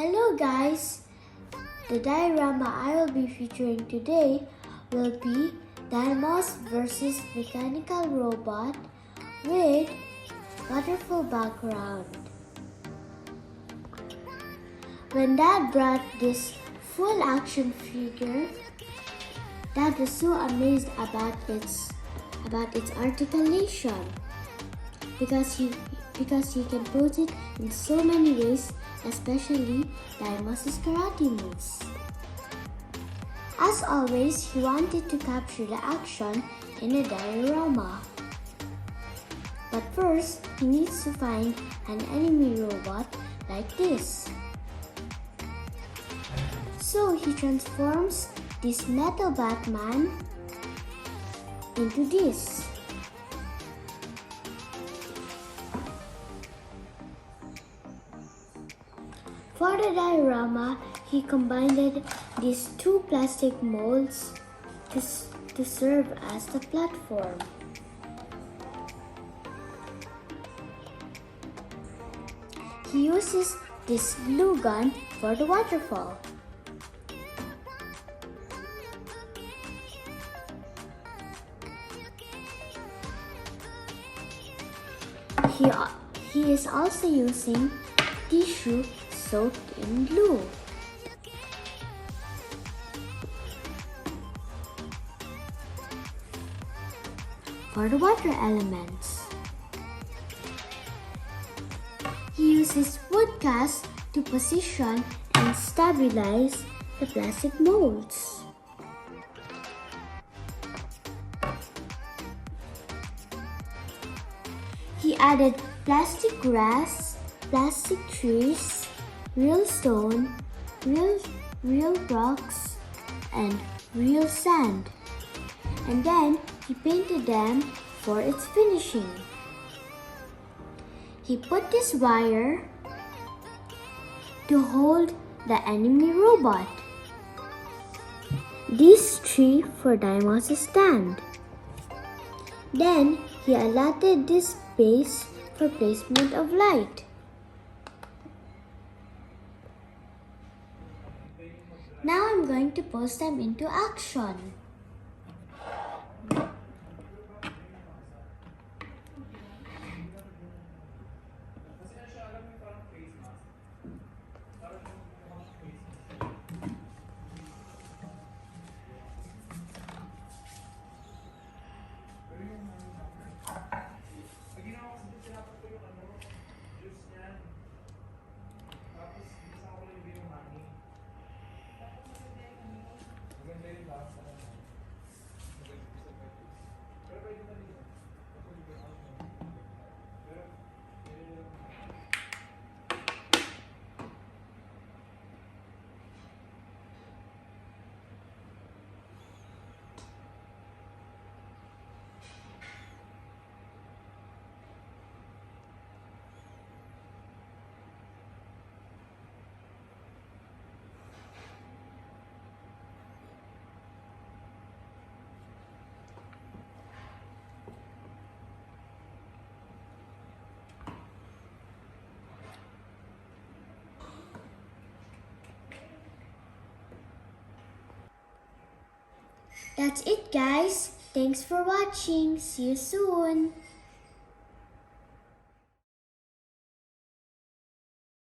Hello guys! The diorama I will be featuring today will be Daimos versus mechanical robot with waterfall background. When Dad brought this full action figure, Dad was so amazed about its articulation because he can pose it in so many ways, especially Daimos' karate moves. As always, he wanted to capture the action in a diorama. But first, he needs to find an enemy robot like this. So he transforms this metal Batman into this. For the diorama, he combined these two plastic molds to serve as the platform. He uses this glue gun for the waterfall. He is also using tissue soaked in glue. For the water elements, he uses wood cast to position and stabilize the plastic molds. He added plastic grass, plastic trees, real stone, real rocks, and real sand. And then he painted them for its finishing. He put this wire to hold the enemy robot. These three for Daimos' stand. Then he allotted this space for placement of light. Now I'm going to pose them into action. That's it guys. Thanks for watching. See you soon.